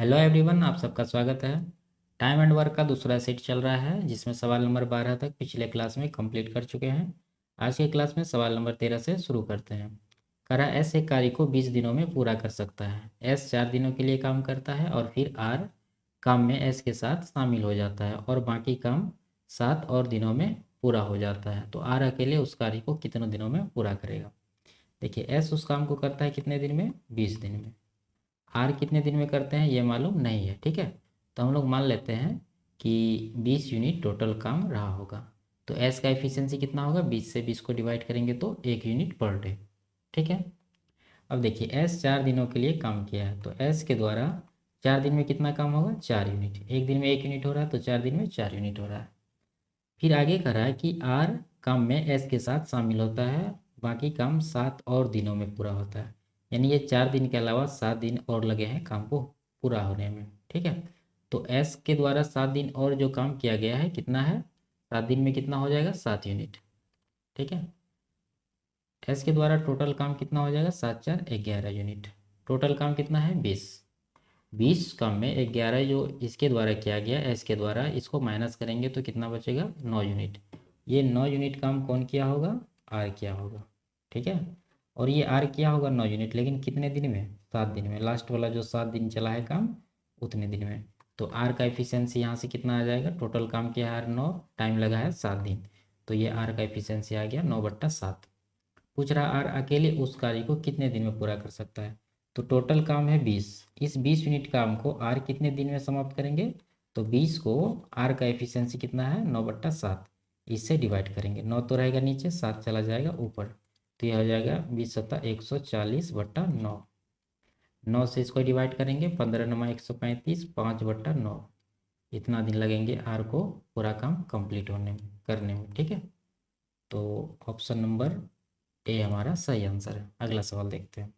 Hello everyone, आप सबका स्वागत है। टाइम एंड वर्क का दूसरा सेट चल रहा है जिसमें सवाल नंबर 12 तक पिछले क्लास में कंप्लीट कर चुके हैं। आज के क्लास में सवाल नंबर 13 से शुरू करते हैं। करा एस एक कार्य को 20 दिनों में पूरा कर सकता है। एस 4 दिनों के लिए काम करता है और फिर आर काम में एस के साथ शामिल हो जाता है और बाकी काम 7 और दिनों में पूरा हो जाता है। तो आर अकेले उस कार्य को कितने दिनों में पूरा करेगा। देखिए, एस उस काम को करता है कितने दिन में, 20 दिन में। आर कितने दिन में करते हैं ये मालूम नहीं है, ठीक है। तो हम लोग मान लेते हैं कि 20 यूनिट टोटल काम रहा होगा। तो एस का एफिशिएंसी कितना होगा, 20 से 20 को डिवाइड करेंगे तो 1 यूनिट पर डे, ठीक है। अब देखिए, एस 4 दिनों के लिए काम किया है तो एस के द्वारा 4 दिन में कितना काम होगा, 4 यूनिट। एक दिन में 1 यूनिट हो रहा है तो 4 दिन में 4 यूनिट हो रहा है। फिर आगे कह रहा है कि आर काम में एस के साथ शामिल होता है, बाकी काम 7 और दिनों में पूरा होता है। यानी ये 4 दिन के अलावा 7 दिन और लगे हैं काम को पूरा होने में, ठीक है। तो एस के द्वारा 7 दिन और जो काम किया गया है कितना है, 7 दिन में कितना हो जाएगा, 7 यूनिट, ठीक है। एस के द्वारा टोटल काम कितना हो जाएगा, 7 4 11 यूनिट। टोटल काम कितना है, 20। 20 काम में 11 जो इसके द्वारा किया गया एस के द्वारा, इसको माइनस करेंगे तो कितना बचेगा, 9 यूनिट। ये 9 यूनिट काम कौन किया होगा, आर किया होगा, ठीक है। और ये आर किया होगा 9 यूनिट, लेकिन कितने दिन में, 7 दिन में। लास्ट वाला जो 7 दिन चला है काम, उतने दिन में। तो आर का एफिशिएंसी यहाँ से कितना आ जाएगा, टोटल काम किया है आर 9, टाइम लगा है 7 दिन। तो ये आर का एफिशिएंसी आ गया 9/7। पूछ रहा आर अकेले उस कार्य को कितने दिन में पूरा कर सकता है। तो टोटल काम है 20। इस 20 यूनिट काम को आर कितने दिन में समाप्त करेंगे। तो 20 को आर का एफिशिएंसी कितना है, 9/7। इससे डिवाइड करेंगे, 9 तो रहेगा नीचे, 7 चला जाएगा ऊपर। तो यह हो जाएगा 20 × 140/9। 9 से इसको डिवाइड करेंगे, 15 × 9 = 135, 5/9। इतना दिन लगेंगे आर को पूरा काम कंप्लीट होने में, करने में, ठीक है। तो ऑप्शन नंबर ए हमारा सही आंसर है। अगला सवाल देखते हैं।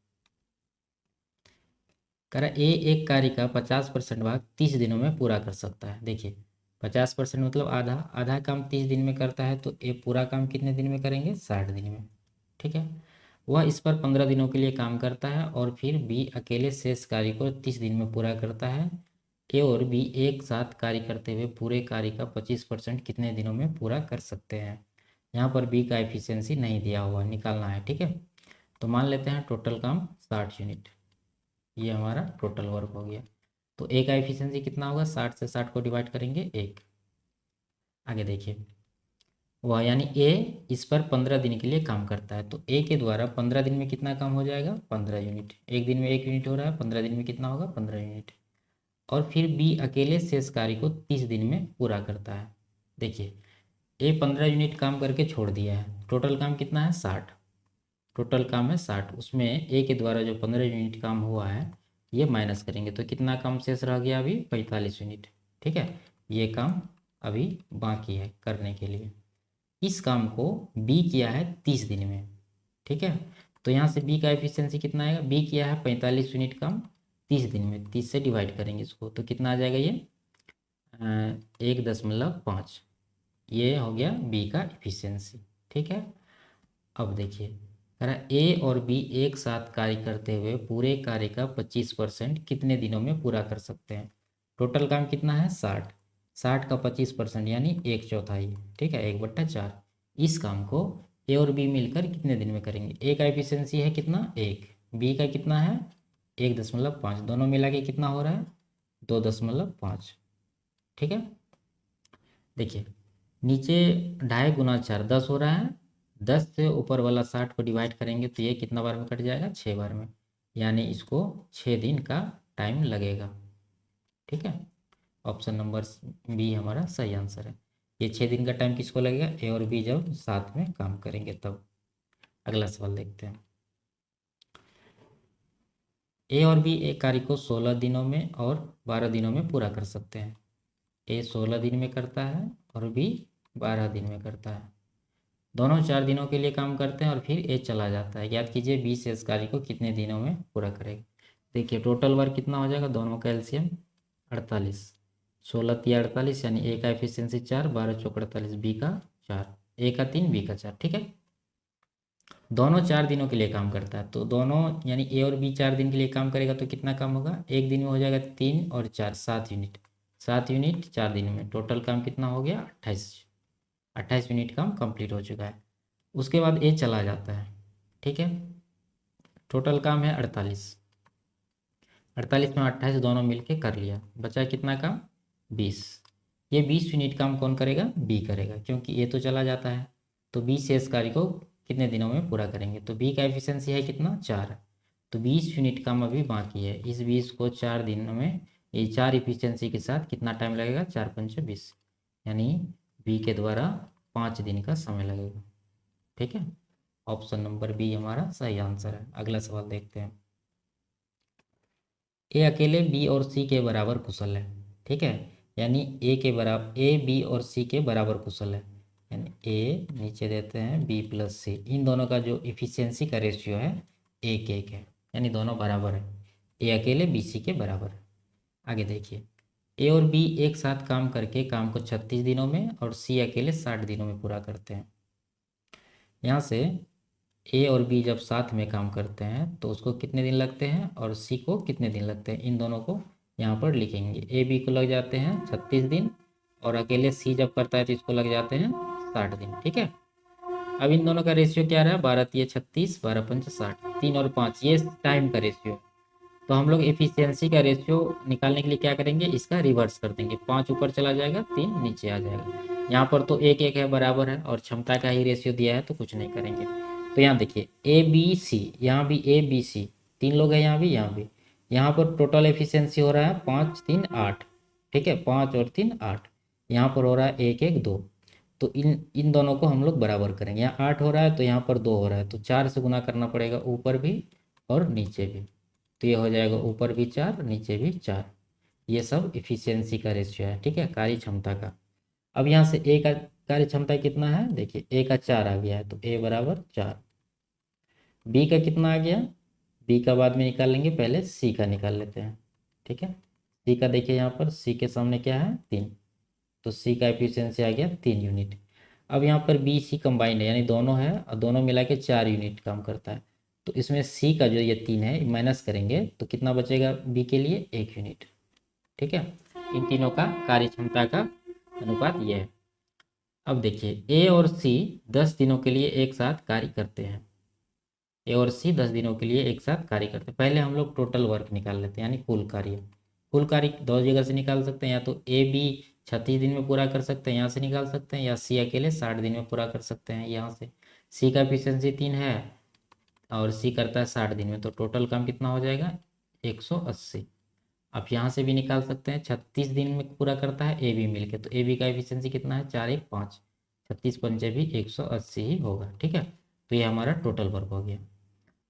कह रहा ए एक कार्य का 50% भाग 30 दिनों में पूरा कर सकता है। देखिए, 50% मतलब आधा, आधा काम 30 दिन में करता है तो ए पूरा काम कितने दिन में करेंगे, 60 दिन में, ठीक है। वह इस पर 15 दिनों के लिए काम करता है और फिर बी अकेले शेष कार्य को 30 दिन में पूरा करता है। ए और बी एक साथ कार्य करते हुए पूरे कार्य का 25% कितने दिनों में पूरा कर सकते हैं। यहाँ पर बी का एफिशिएंसी नहीं दिया हुआ, निकालना है, ठीक है। तो मान लेते हैं टोटल काम 60 यूनिट, ये हमारा टोटल वर्क हो गया। तो ए का एफिशिएंसी कितना होगा, 60 से 60 को डिवाइड करेंगे 1। आगे देखिए, वह यानी ए इस पर 15 दिन के लिए काम करता है तो ए के द्वारा 15 दिन में कितना काम हो जाएगा, 15 यूनिट। एक दिन में 1 यूनिट हो रहा है, 15 दिन में कितना होगा, 15 यूनिट। और फिर बी अकेले शेष कार्य को 30 दिन में पूरा करता है। देखिए, ए 15 यूनिट काम करके छोड़ दिया है, टोटल काम कितना है, 60। टोटल काम है 60, उसमें ए के द्वारा जो 15 यूनिट काम हुआ है ये माइनस करेंगे तो कितना काम शेष रह गया, अभी 45 यूनिट, ठीक है। ये काम अभी बाकी है करने के लिए। इस काम को बी किया है 30 दिन में, ठीक है। तो यहाँ से बी का एफिशिएंसी कितना आएगा, बी किया है 45 यूनिट काम 30 दिन में, 30 से डिवाइड करेंगे इसको तो कितना आ जाएगा, ये 1.5। ये हो गया बी का एफिशिएंसी, ठीक है। अब देखिए, कह रहा ए और बी एक साथ कार्य करते हुए पूरे कार्य का 25% कितने दिनों में पूरा कर सकते हैं। टोटल काम कितना है, 60। 60 का 25% यानी 1/4, ठीक है, 1/4। इस काम को ए और बी मिलकर कितने दिन में करेंगे। ए का एफिशिएंसी है कितना, 1। बी का कितना है, 1.5। दोनों मिला के कितना हो रहा है, 2.5, ठीक है। देखिए, नीचे 2.5 × 4 10 हो रहा है। 10 से ऊपर वाला 60 को डिवाइड करेंगे तो ये कितना बार में कट जाएगा, 6 बार में। यानी इसको 6 दिन का टाइम लगेगा, ठीक है। ऑप्शन नंबर बी हमारा सही आंसर है। ये 6 दिन का टाइम किसको लगेगा, ए और बी जब साथ में काम करेंगे तब। अगला सवाल देखते हैं। ए और बी एक कार्य को 16 दिनों में और 12 दिनों में पूरा कर सकते हैं। ए 16 दिन में करता है और बी 12 दिन में करता है। दोनों 4 दिनों के लिए काम करते हैं और फिर ए चला जाता है। याद कीजिए 20 इस कार्य को कितने दिनों में पूरा करेगा। देखिए, टोटल वर्क कितना हो जाएगा, दोनों का एलसीएम 48। 16 × 48 यानी ए का एफिशिएंसी 4, 12 × 4 = 48, बी का 4, ए का 3, बी का 4, ठीक है। दोनों 4 दिनों के लिए काम करता है, तो दोनों यानी ए और बी 4 दिन के लिए काम करेगा तो कितना काम होगा, एक दिन में हो जाएगा 3 और 4 7 यूनिट, 7 यूनिट 4 दिन में, टोटल काम कितना हो गया 28 यूनिट काम कंप्लीट हो चुका है। उसके बाद ए चला जाता है, ठीक है। टोटल काम है 48 में 28 दोनों मिलके कर लिया, बचा कितना काम 20। ये 20 यूनिट काम कौन करेगा, बी करेगा, क्योंकि ए तो चला जाता है। तो बी शेष कार्य को कितने दिनों में पूरा करेंगे, तो बी का एफिशिएंसी है कितना 4, तो 20 यूनिट काम अभी बाकी है। इस 20 को 4 दिनों में, ये 4 इफिशियंसी के साथ कितना टाइम लगेगा, 4 पंचे 20, यानी बी के द्वारा 5 दिन का समय लगेगा, ठीक है। ऑप्शन नंबर बी हमारा सही आंसर है। अगला सवाल देखते हैं। ए अकेले बी और सी के बराबर कुशल है, ठीक है, यानी ए के बराबर, ए बी और सी के बराबर कुशल है, यानी ए नीचे देते हैं बी प्लस सी, इन दोनों का जो इफिशियंसी का रेशियो है 1:1 है, यानी दोनों बराबर है, ए अकेले बी सी के बराबर है। आगे देखिए, ए और बी एक साथ काम करके काम को 36 दिनों में और सी अकेले 60 दिनों में पूरा करते हैं। यहाँ से ए और बी जब साथ में काम करते हैं तो उसको कितने दिन लगते हैं और सी को कितने दिन लगते हैं, इन दोनों को यहाँ पर लिखेंगे। ए बी को लग जाते हैं 36 दिन और अकेले सी जब करता है तो इसको लग जाते हैं 60 दिन, ठीक है। अब इन दोनों का रेशियो क्या रहा, 12×3 = 36, 12×5 = 60, 3 और 5 ये टाइम का रेशियो। तो हम लोग एफिशिएंसी का रेशियो निकालने के लिए क्या करेंगे, इसका रिवर्स कर देंगे, 5 ऊपर चला जाएगा 3 नीचे आ जाएगा। यहाँ पर तो 1:1 है, बराबर है, और क्षमता का ही रेशियो दिया है तो कुछ नहीं करेंगे। तो यहाँ देखिए ए बी सी, यहाँ भी ए बी सी 3 लोग हैं, यहाँ भी यहाँ भी, यहाँ पर टोटल एफिशिएंसी हो रहा है 5 3 8, ठीक है, 5 और 3 8, यहाँ पर हो रहा है 1 1 2। तो इन इन दोनों को हम लोग बराबर करेंगे, यहाँ 8 हो रहा है तो यहाँ पर 2 हो रहा है, तो 4 से गुना करना पड़ेगा ऊपर भी और नीचे भी, तो ये हो जाएगा ऊपर भी 4 नीचे भी 4। ये सब इफिशियंसी का रेशियो है, ठीक है, कार्य क्षमता का। अब यहाँ से ए का कार्य क्षमता कितना है, देखिए ए का 4 आ गया है तो ए बराबर 4। बी का कितना आ गया, बी का बाद में निकाल लेंगे, पहले सी का निकाल लेते हैं, ठीक है। सी का देखिए यहाँ पर सी के सामने क्या है 3, तो सी का एफिशिएंसी आ गया 3 यूनिट। अब यहाँ पर बी सी कंबाइंड है, यानी दोनों है और दोनों मिला के 4 यूनिट काम करता है, तो इसमें सी का जो ये 3 है माइनस करेंगे तो कितना बचेगा बी के लिए 1 यूनिट, ठीक है। इन तीनों का कार्य क्षमता का अनुपात ये है। अब देखिए ए और सी 10 दिनों के लिए एक साथ कार्य करते हैं, ए और सी 10 दिनों के लिए एक साथ कार्य करते हैं। पहले हम लोग टोटल वर्क निकाल लेते हैं, यानी कुल कार्य। कुल कार्य दो जगह से निकाल सकते हैं, या तो ए बी 36 दिन में पूरा कर सकते हैं यहाँ से निकाल सकते हैं, या सी अकेले 60 दिन में पूरा कर सकते हैं यहाँ से। सी का एफिशिएंसी 3 है और सी करता है 60 दिन में, तो टोटल काम कितना हो जाएगा 180। आप यहाँ से भी निकाल सकते हैं, 36 दिन में पूरा करता है ए बी मिलके, तो ए बी का एफिशिएंसी कितना है 4 1 5, 36 पंचे भी 180 ही होगा, ठीक है। तो ये हमारा टोटल वर्क हो गया।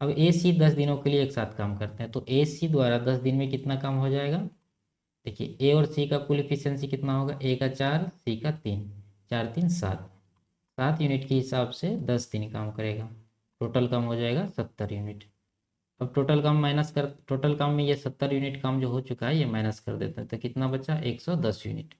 अब ए सी 10 दिनों के लिए एक साथ काम करते हैं, तो ए सी द्वारा 10 दिन में कितना काम हो जाएगा, देखिए ए और सी का कुल एफिशिएंसी कितना होगा, ए का 4 सी का 3, 4 3 7, 7 यूनिट के हिसाब से 10 दिन काम करेगा, टोटल काम हो जाएगा 70 यूनिट। अब टोटल काम में ये 70 यूनिट काम जो हो चुका है ये माइनस कर देते हैं, तो कितना बचा 110 यूनिट।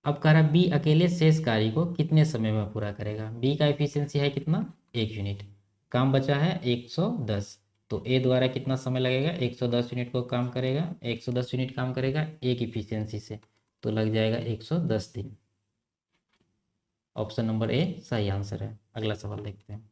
अब कह रहा है बी अकेले शेष कार्य को कितने समय में पूरा करेगा, बी का एफिशिएंसी है कितना 1 यूनिट, काम बचा है 110, तो ए द्वारा कितना समय लगेगा 110 यूनिट को काम करेगा, 110 यूनिट काम करेगा एक इफिशियंसी से, तो लग जाएगा 110 दिन। ऑप्शन नंबर ए सही आंसर है। अगला सवाल देखते हैं।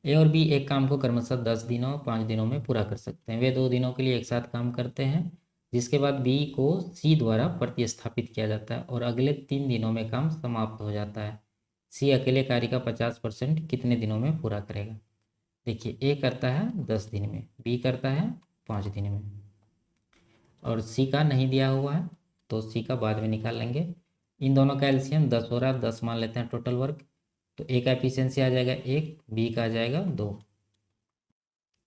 ए और बी एक काम को क्रमशः 10 दिनों 5 दिनों में पूरा कर सकते हैं। वे 2 दिनों के लिए एक साथ काम करते हैं, जिसके बाद बी को सी द्वारा प्रतिस्थापित किया जाता है और अगले 3 दिनों में काम समाप्त हो जाता है। सी अकेले कार्य का 50% कितने दिनों में पूरा करेगा, देखिए ए करता है 10 दिन में, बी करता है 5 दिन में, और सी का नहीं दिया हुआ है तो सी का बाद में निकाल लेंगे। इन दोनों का एलसीएम 10 हो रहा है, 10 मान लेते हैं टोटल वर्क, तो ए का एफिशिएंसी आ जाएगा 1, बी का आ जाएगा 2।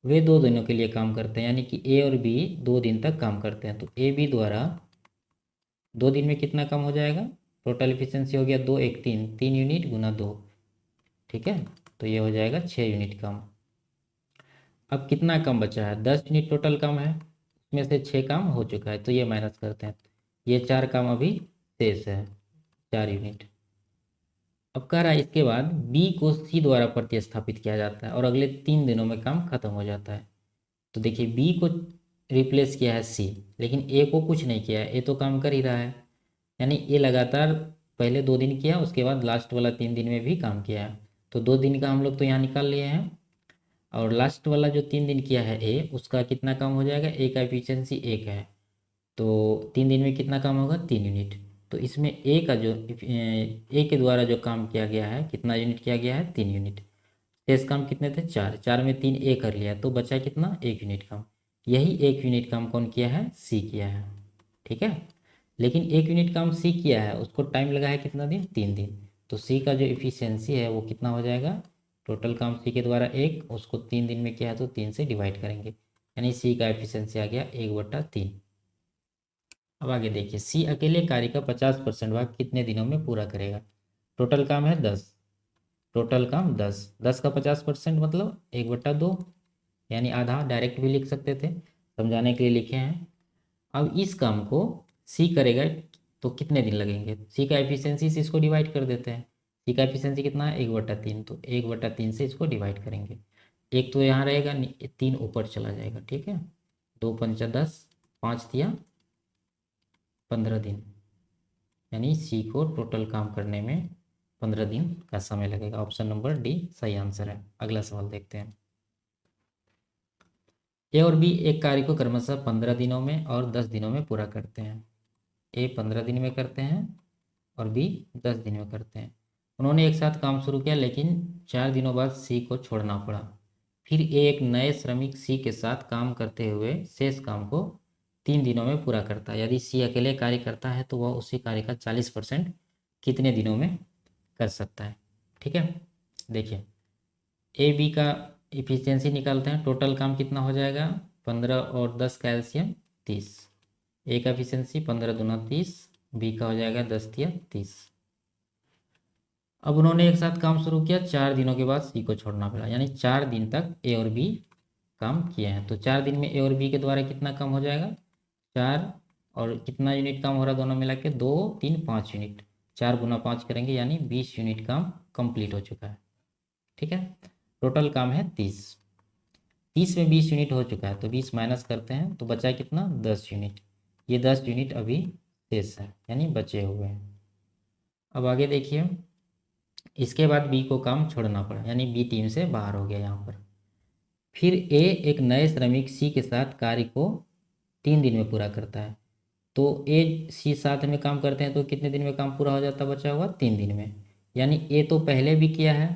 वे 2 दिनों के लिए काम करते हैं, यानी कि ए और बी 2 दिन तक काम करते हैं, तो ए बी द्वारा 2 दिन में कितना काम हो जाएगा, टोटल एफिशिएंसी हो गया 2 1 3, 3 यूनिट गुना 2, ठीक है, तो ये हो जाएगा 6 यूनिट काम। अब कितना काम बचा है, 10 यूनिट टोटल काम है, उसमें से 6 काम हो चुका है, तो ये माइनस करते हैं, ये 4 काम अभी शेष है, 4 यूनिट। अब कह रहा है इसके बाद बी को सी द्वारा प्रतिस्थापित किया जाता है और अगले 3 दिनों में काम खत्म हो जाता है। तो देखिए बी को रिप्लेस किया है सी, लेकिन ए को कुछ नहीं किया है, ए तो काम कर ही रहा है। यानी ए लगातार पहले 2 दिन किया, उसके बाद लास्ट वाला 3 दिन में भी काम किया है। तो 2 दिन का हम लोग तो यहाँ निकाल लिए हैं, और लास्ट वाला जो 3 दिन किया है ए, उसका कितना काम हो जाएगा, ए का एफिशिएंसी 1 है, तो 3 दिन में कितना काम होगा, 3 यूनिट। तो इसमें ए का जो ए के द्वारा जो काम किया गया है, कितना यूनिट किया गया है, 3 यूनिट। शेष काम कितने थे, 4, 4 में 3 ए कर लिया, तो बचा कितना, 1 यूनिट काम। यही 1 यूनिट काम कौन किया है, सी किया है। ठीक है, लेकिन 1 यूनिट काम सी किया है, उसको टाइम लगा है कितना दिन, 3 दिन। तो सी का जो इफिशियंसी है वो कितना हो जाएगा, टोटल काम सी के द्वारा 1, उसको 3 दिन में किया है तो 3 से डिवाइड करेंगे, यानी सी का एफिशिएंसी आ गया 1/3। अब आगे देखिए, सी अकेले कार्य का 50% भाग कितने दिनों में पूरा करेगा। टोटल काम है 10, टोटल काम 10, 10 का 50% मतलब 1/2, यानी आधा। डायरेक्ट भी लिख सकते थे, समझाने के लिए लिखे हैं। अब इस काम को सी करेगा तो कितने दिन लगेंगे, सी का एफिशिएंसी से इसको डिवाइड कर देते हैं। सी का एफिशिएंसी कितना है, 1/3, तो 1/3 से इसको डिवाइड करेंगे। एक तो यहाँ रहेगा, 3 ऊपर चला जाएगा। ठीक है, 2×5 = 10, 5 दिया 15 दिन, यानी सी को टोटल काम करने में 15 दिन का समय लगेगा। ऑप्शन नंबर डी सही आंसर है। अगला सवाल देखते हैं। ए और बी एक कार्य को क्रमशः 15 दिनों में और 10 दिनों में पूरा करते हैं। ए 15 दिन में करते हैं और बी 10 दिन में करते हैं। उन्होंने एक साथ काम शुरू किया, लेकिन 4 दिनों बाद सी को छोड़ना पड़ा। फिर ए एक नए श्रमिक सी के साथ काम करते हुए शेष काम को 3 दिनों में पूरा करता है। यदि सी अकेले कार्य करता है तो वह उसी कार्य का 40% कितने दिनों में कर सकता है। ठीक है, देखिए ए बी का इफिशियंसी निकालते हैं। टोटल काम कितना हो जाएगा, 15 और 10 का एलसीएम 30। ए का एफिशिएंसी 15 दूना 30, बी का हो जाएगा 10 तिया 30। अब उन्होंने एक साथ काम शुरू किया, 4 दिनों के बाद सी को छोड़ना पड़ा, यानी 4 दिन तक ए और बी काम किए हैं। तो 4 दिन में ए और बी के द्वारा कितना काम हो जाएगा, 4, और कितना यूनिट काम हो रहा है दोनों मिला के, 2, 3, 5 यूनिट। 4×5 करेंगे यानी 20 यूनिट काम कंप्लीट हो चुका है। ठीक है, टोटल काम है 30, 30 में 20 यूनिट हो चुका है, तो 20 माइनस करते हैं तो बचा कितना, 10 यूनिट। ये 10 यूनिट अभी शेष है, यानी बचे हुए हैं। अब आगे देखिए, इसके बाद बी को काम छोड़ना पड़ा, यानी बी टीम से बाहर हो गया यहाँ पर। फिर ए एक नए श्रमिक सी के साथ कार्य को 3 दिन में पूरा करता है। तो ए सी साथ में काम करते हैं तो कितने दिन में काम पूरा हो जाता है, बचा हुआ 3 दिन में। यानी ए तो पहले भी किया है,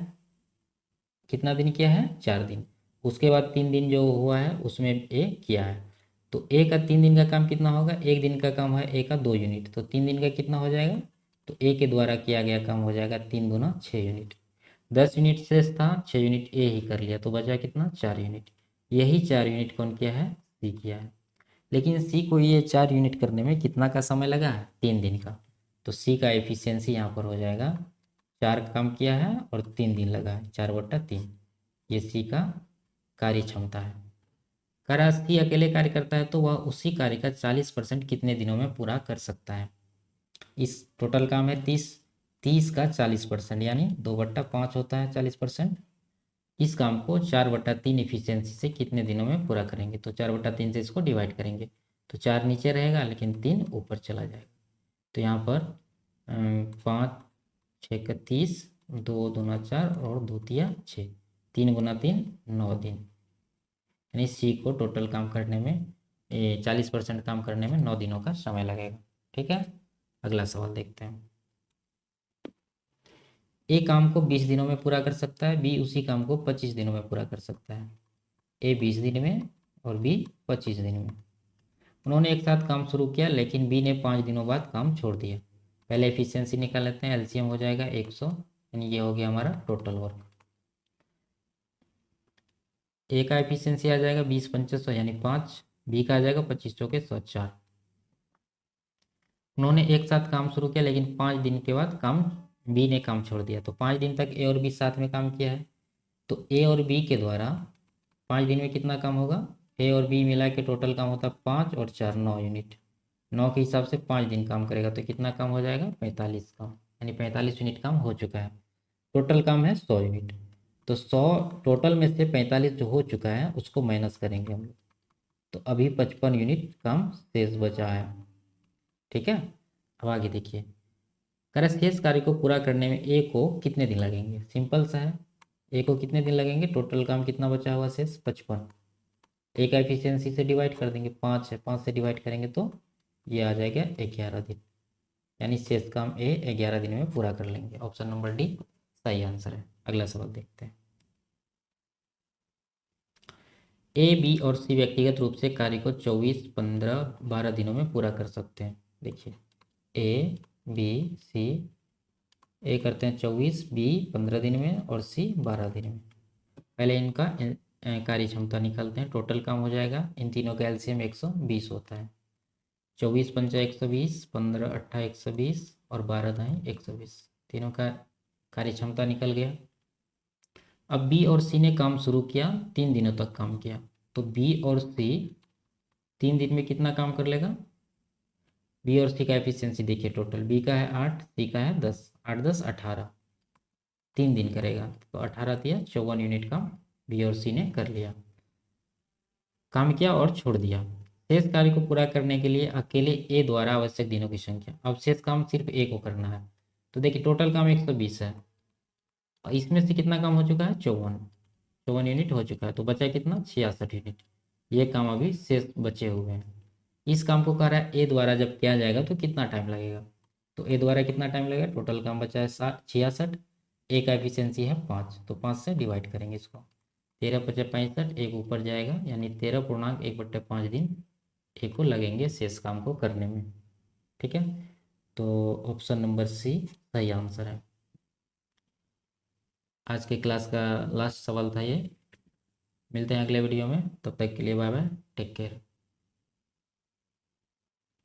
कितना दिन किया है, 4 दिन। उसके बाद 3 दिन जो हुआ है उसमें ए किया है। तो ए का 3 दिन का काम कितना होगा, 1 दिन का काम है ए का 2 यूनिट, तो 3 दिन का कितना हो जाएगा, तो ए के द्वारा किया गया काम हो जाएगा 3 दूना 6 यूनिट। 10 यूनिट शेष था, 6 यूनिट ए ही कर लिया, तो बचा कितना, 4 यूनिट। यही 4 यूनिट कौन किया है, सी किया है। लेकिन सी को ये 4 यूनिट करने में कितना का समय लगा है, 3 दिन का। तो सी का एफिशिएंसी यहाँ पर हो जाएगा, 4 काम किया है और 3 दिन लगा है, 4/3। ये सी का कार्य क्षमता है। कार्य सी अकेले कार्य करता है तो वह उसी कार्य का 40% कितने दिनों में पूरा कर सकता है। इस टोटल काम है 30, 30 का 40% यानी 2/5 होता है 40%। इस काम को 4/3 इफिशियंसी से कितने दिनों में पूरा करेंगे, तो 4/3 से इसको डिवाइड करेंगे, तो 4 नीचे रहेगा लेकिन 3 ऊपर चला जाएगा। तो यहाँ पर 5, 6 का 30, 2 दूना 4 और 2 तिया 6, 3×3 9 दिन। यानी सी को टोटल काम करने में 40% काम करने में 9 दिनों का समय लगेगा। ठीक है, अगला सवाल देखते हैं। ए काम को 20 दिनों में पूरा कर सकता है, बी उसी काम को 25 दिनों में पूरा कर सकता है। ए 20 दिन में और बी 25 दिन में। उन्होंने एक साथ काम शुरू किया, लेकिन बी ने 5 दिनों बाद काम छोड़ दिया। पहले एफिशिएंसी निकाल लेते हैं, एलसीएम हो जाएगा 100, यानी ये हो गया हमारा टोटल वर्क। ए का एफिशिएंसी आ जाएगा 20×5 यानी 5, बी का आ जाएगा 25×4 4। उन्होंने एक साथ काम शुरू किया, लेकिन 5 दिन के बाद काम बी ने काम छोड़ दिया। तो 5 दिन तक ए और बी साथ में काम किया है, तो ए और बी के द्वारा 5 दिन में कितना काम होगा, ए और बी मिला के टोटल काम होता है 5 और 4 9 यूनिट। 9 के हिसाब से 5 दिन काम करेगा तो कितना काम हो जाएगा, 45 काम, यानी 45 यूनिट काम हो चुका है। टोटल काम है 100 यूनिट। तो 100 टोटल में से 45 जो हो चुका है उसको माइनस करेंगे हम लोग। तो अभी 55 यूनिट काम शेष बचा है। ठीक है, अब आगे देखिए, करें शेष कार्य को पूरा करने में ए को कितने दिन लगेंगे। सिंपल सा है, ए को कितने दिन लगेंगे, टोटल काम कितना बचा हुआ शेष 55। ए का एफिशिएंसी से डिवाइड कर देंगे, 5 है, 5 से डिवाइड करेंगे तो ये आ जाएगा 11 दिन। यानी शेष काम ए 11 दिन में पूरा कर लेंगे। ऑप्शन नंबर डी सही आंसर है। अगला सवाल देखते हैं। ए बी और सी व्यक्तिगत रूप से कार्य को 24, 15, 12 दिनों में पूरा कर सकते हैं। देखिए, ए बी सी, ए करते हैं 24, बी 15 दिन में और सी 12 दिन में। पहले इनका कार्य क्षमता निकालते हैं। टोटल काम हो जाएगा, इन तीनों का एलसीएम 120 होता है। 24 पंचा 120, 15 अट्ठा 120 और 12 दाएँ 120, तीनों का कार्य क्षमता निकल गया। अब बी और सी ने काम शुरू किया, 3 दिनों तक काम किया। तो बी और सी 3 दिन में कितना काम कर लेगा। बी और सी का एफिशिएंसी देखिए, टोटल बी का है 8, सी का है 10, 8 10 18, 3 दिन करेगा तो 18 दिया 54 यूनिट काम बी और सी ने कर लिया, काम किया और छोड़ दिया। शेष कार्य को पूरा करने के लिए अकेले ए द्वारा आवश्यक दिनों की संख्या। अब शेष काम सिर्फ ए को करना है। तो देखिए टोटल काम 120 है और इसमें से कितना काम हो चुका है, 54 यूनिट हो चुका है। तो बचा कितना, 66 यूनिट। ये काम अभी शेष बचे हुए हैं। इस काम को कह रहा है ए द्वारा जब किया जाएगा तो कितना टाइम लगेगा। तो ए द्वारा कितना टाइम लगेगा, टोटल काम बचा है 66, ए का एफिशिएंसी है 5, तो 5 से डिवाइड करेंगे इसको। 13 पचे 65, एक ऊपर जाएगा यानी 13.1/5 दिन ए को लगेंगे शेष काम को करने में। ठीक है, तो ऑप्शन नंबर सी सही आंसर है। आज के क्लास का लास्ट सवाल था ये। मिलते हैं अगले वीडियो में, तब तक के लिए बाय बाय, टेक केयर।